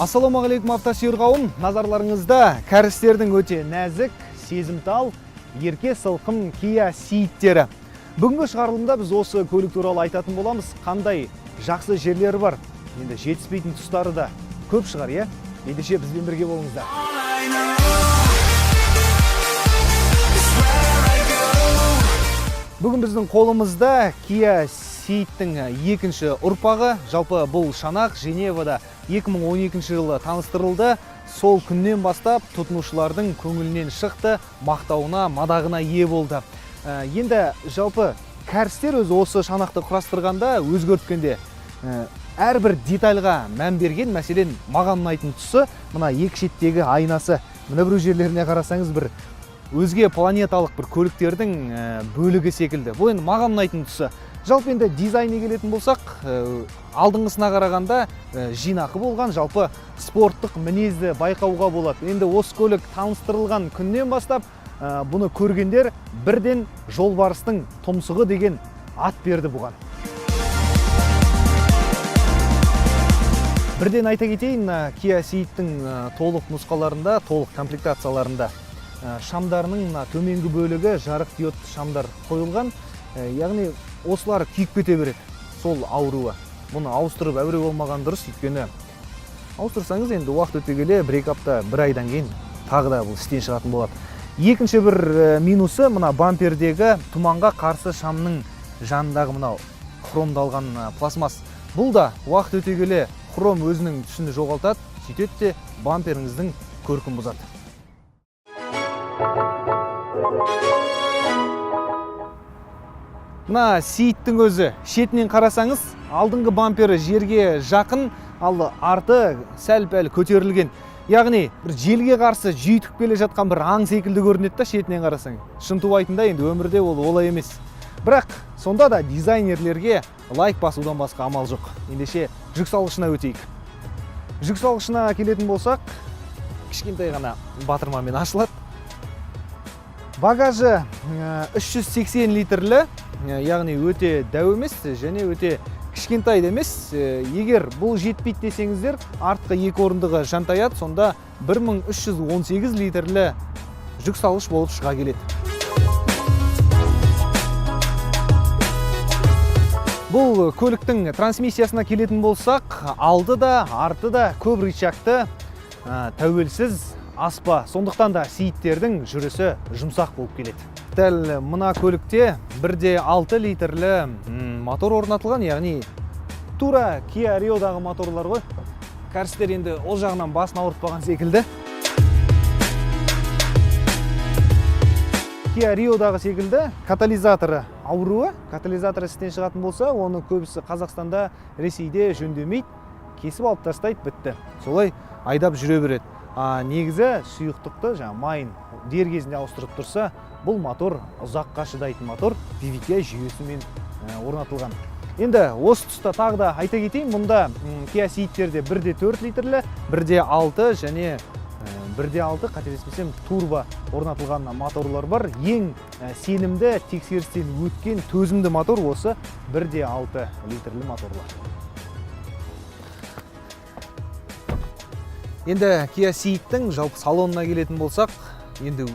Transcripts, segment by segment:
Ассалаумағалейкум автосүйер қауым, назарларыңызда кәрістердің өте нәзік, сезімтал, ерке сылқым Kia Ceed-тері. Бүгінгі шығарылымда біз осы көлік туралы айтатын боламыз. Қандай жақсы жерлері бар, енді жетіспейтін тұстары да көп шығар, е? Ендеше бізбен бірге болыңыздар. Бүгін біздің қолымызда Kia Ceed-тің екінші ұрпағы. Жалпы бұл шанақ Женевада 2012 жылы таныстырылды. Сол күннен бастап тұтынушылардың көңілінен шықты, мақтауына, мадағына ие болды. Енді жалпы кәрістер өзі осы шанақты құрастырғанда өзгерткенде әрбір детальға мән берген. Мәселен, маған ұнайтын тұсы мына екі шеттегі айнасы. Мына бір жерлеріне қарасаңыз, бір өзге планеталық бір көліктердің бөлігі секілді. Бұл енді маған ұнайтын тұсы. Жалпы енді дизайнге келетін болсақ, алдыңғысына қарағанда жинақы болған, жалпы спорттық мінезді байқауға болады. Енді осы көлік таныстырылған күннен бастап бұны көргендер бірден жолбарыстың тұмсығы деген ат берді бұған. Бірден айта кетейін, Kia Ceed-тің толық нұсқаларында, толық комплектацияларында шамдарының төменгі бөлігі жарық диодты шамдар қойылған. Яғни осылар күйіп кете береді, сол ауруы. Бұны ауыстырып әуре болмаған дұрыс, өйткені ауыстырсаңыз енді уақыт өте келе бір-екі апта, бір айдан кейін тағы да бұл істен шығатын болады. Екінші бір минусы мына бампердегі тұманға қарсы шамның жанындағы мынау хромдалған пластмасс. Бұл да уақыт өте келе хром өзінің түсін жоғалтады, сөйтеді де бамперіңіздің көркін бұзады. Мына Ceed-тің өзі шетінен қарасаңыз, алдыңғы бампері жерге жақын, ал арты сәл-пәл көтерілген. Яғни бір желге қарсы жүйітіп келе жатқан бір аң секілді көрінеді да шетінен қарасаң. Шынтуайтында енді өмірде ол олай емес. Бірақ сонда да дизайнерлерге лайк басудан басқа амал жоқ. Ендеше жүк салғышына өтейік. Жүк салғышына келетін болсақ, кішкентай ғана батырмамен ашылады. Багажы 380 литрлі, яғни өте дәу емес және өте кішкентай да емес. Егер бұл жетпейді десеңіздер, артқы екі орындығы жантаяды, сонда 1318 литрлі жүк салғыш болып шыға келеді. Бұл көліктің трансмиссиясына келетін болсақ, алды да, арты да көп рычагты, тәуелсіз аспа. Сондықтан да Ceed-тердің жүрісі жұмсақ болып келеді. Дәл мына көлікте 1.6 литрлі мотор орнатылған, яғни тура Kia Rio-дағы моторлар ғой. Кәрістер енді ол жағынан басын ауыртпаған секілді. Kia Rio-дағы секілді катализаторы ауруы, катализаторы істен шығатын болса, оны көбісі Қазақстанда, Ресейде жөндемейді, кесіп алып тастайды, бітті. Солай айдап жүре береді. Негізі сұйықтықты, майын дер кезінде ауыстырып тұрса, бұл мотор ұзаққа шыдайтын мотор PVT жүйесімен орнатылған. Енді осы тұста тағы да айта кетейін, мұнда Kia Ceed-терде 1.4 литрлі, 1.6 және 1.6 қателеспесем турбо орнатылған моторлар бар. Ең сенімді, тексерістен өткен төзімді мотор осы 1.6 литрлі моторлар. Енді Kia Ceed-тің жалпы салонына келетін болсақ, енді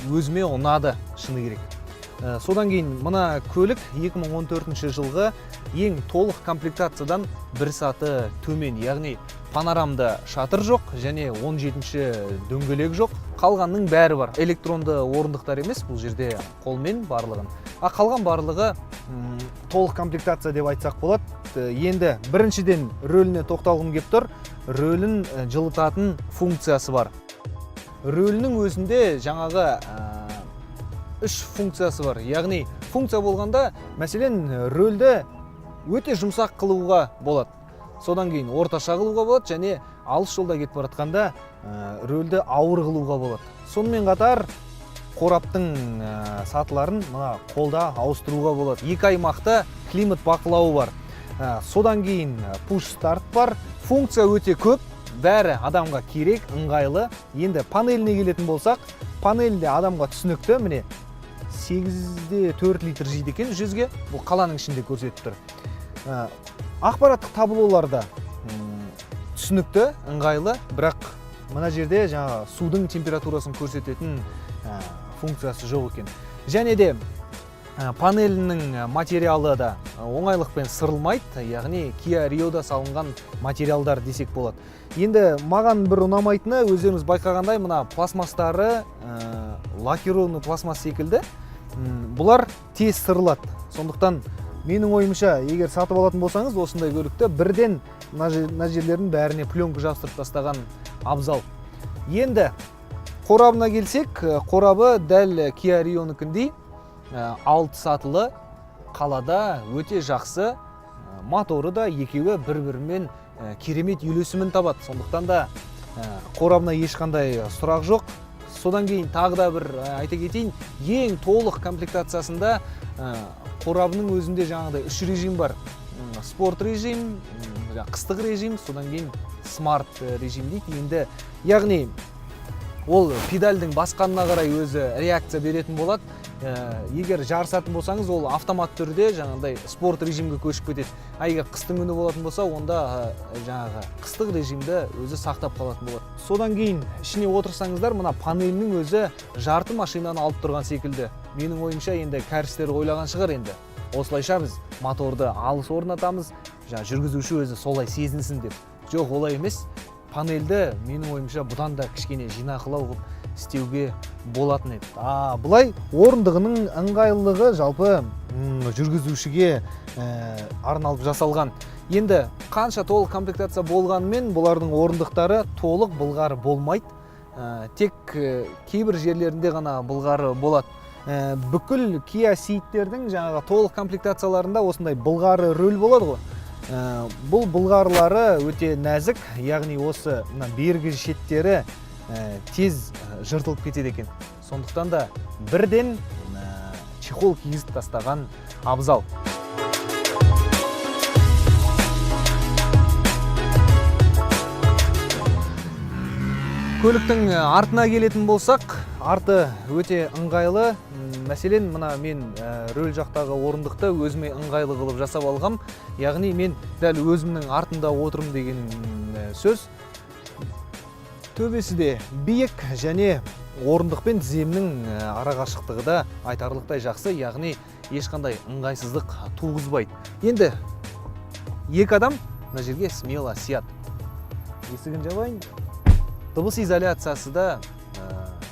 өзіме ұнады, шыны керек. Содан кейін мына көлік 2014 жылғы ең толық комплектациядан бір саты төмен, яғни панорамды шатыр жоқ және 17-ші дөңгелек жоқ. Қалғанның бәрі бар. Электронды орындықтар емес, бұл жерде қолмен барлығын. Қалған барлығы толық комплектация деп айтсақ болады. Енді біріншіден рөліне тоқталғым кеп тұр. Рөлін жылытатын функциясы бар. Рөлінің өзінде жаңағы 3 функциясы бар. Яғни функция болғанда, мәселен, рөлді өте жұмсақ қылуға болады. Содан кейін орташа қылуға болады және алыс жолда кетіп баратқанда рөлді ауыр қылуға болады. Сонымен қатар қораптың сатыларын мына қолда ауыстыруға болады. 2 аймақта климат бақылауы бар. Содан кейін push-start бар. Функция өте көп, бәрі адамға керек, ыңғайлы. Енді панеліне келетін болсақ, панелде адамға түсінікті, міне 8.4 литр жейді екен 100-ге. Бұл қаланың ішінде көрсетіп тұр. Ақпараттық таблоларда түсінікті, ыңғайлы, бірақ мына жерде жаңа судың температурасын көрсететін функциясы жоқ екен. Және де панелінің материалы да оңайлықпен сырылмайды, яғни Kia Rio'да салынған материалдар десек болады. Енді маған бір ұнамайтыны, өздеріңіз байқағандай, мына пластмастары лакированный пластмасс секілді, бұлар тез сырылады. Сондықтан менің ойымша, егер сатып алатын болсаңыз, осындай көлікті бірден мына жерлердің бәріне пленка жабыстырып тастаған абзал. Енді қорабына келсек, қорабы дәл Kia Rio'ныкіндей 6 сатылы, қалада өте жақсы, моторы да екеуі бір-бірімен керемет үйлесімін табады. Сондықтан да қорабына ешқандай сұрақ жоқ. Содан кейін тағы да бір айта кетейін, ең толық комплектациясында қорабының өзінде жаңағыдай 3 режим бар. Спорт режим, қыстық режим, содан кейін смарт режим дейді. Енді яғни ол педальдің басқанына қарай өзі реакция беретін болады. Егер жарысатын болсаңыз, ол автомат түрде жаңағыдай спорт режимге көшіп кетеді. Егер қыстың күні болатын болса, онда жаңағы қыстық режимді өзі сақтап қалатын болады. Содан кейін ішіне отырсаңыздар, мына панелінің өзі жарты машинаны алып тұрған секілді. Менің ойымша, енді кәрістер ойлаған шығар енді. Осылайша біз моторды алыс орнатамыз, жүргізуші өзі солай сезінсін деп. Жоқ, олай емес. Панелді менің ойымша бұдан да кішкене жинақылау қылып істеуге болатын еді. Бұлай орындығының ыңғайлылығы жалпы жүргізушіге арналып жасалған. Енді қанша толық комплектация болғанымен бұлардың орындықтары толық былғары болмайды. Тек кейбір жерлерінде ғана былғары болады. Бүкіл Kia Ceed'тердің жаңағы толық комплектацияларында осындай былғары рөл болады ғой. Бұл былғарылары өте нәзік, яғни осы бергі шеттері тез жыртылып кетеді екен. Сондықтан да бірден чехол кигізіп тастаған абзал. Көліктің артына келетін болсақ, арты өте ыңғайлы. Мәселен, мына мен рөл жақтағы орындықты өзіме ыңғайлы қылып жасап алғам. Яғни мен дәл өзімнің артында отырым деген сөз. Төбесі де биік және орындық пен тіземнің арақашықтығы да айтарлықтай жақсы, яғни ешқандай ыңғайсыздық туғызбайды. Енді екі адам мына жерге смело сияды. Есігін жабайын. Дыбыс изоляциясы да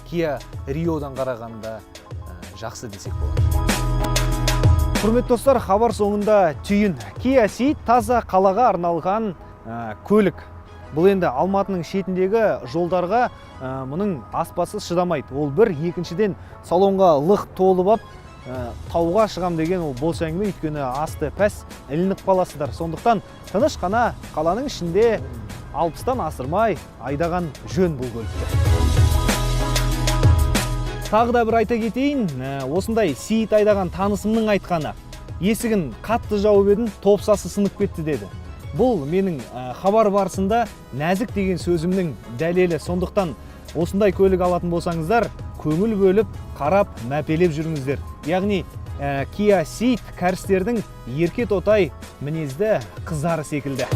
Kia Rio'дан қарағанда жақсы десек болады. Құрметті достар, хабар соңында түйін. Kia Ceed таза қалаға арналған көлік. Бұл енді Алматының шетіндегі жолдарға мұның аспасыз шыдамайды. Ол бір, екіншіден салонға лық толып ап, тауға шығам деген ол бос әңгіме, өйткені асты пәс ілініп қаласыздар. Сондықтан тыныш қана қаланың ішінде 60-тан асырмай айдаған жөн бұл көлікті. Тағы да бір айта кетейін, осындай Ceed айдаған танысымның айтқаны. Есігін қатты жауып едім, топсасы сынып кетті деді. Бұл менің хабар барысында нәзік деген сөзімнің дәлелі. Сондықтан осындай көлік алатын болсаңыздар, көңіл бөліп, қарап, мәпелеп жүріңіздер. Яғни Kia Ceed кәрістердің ерке тотай мінезді қыздары секілді.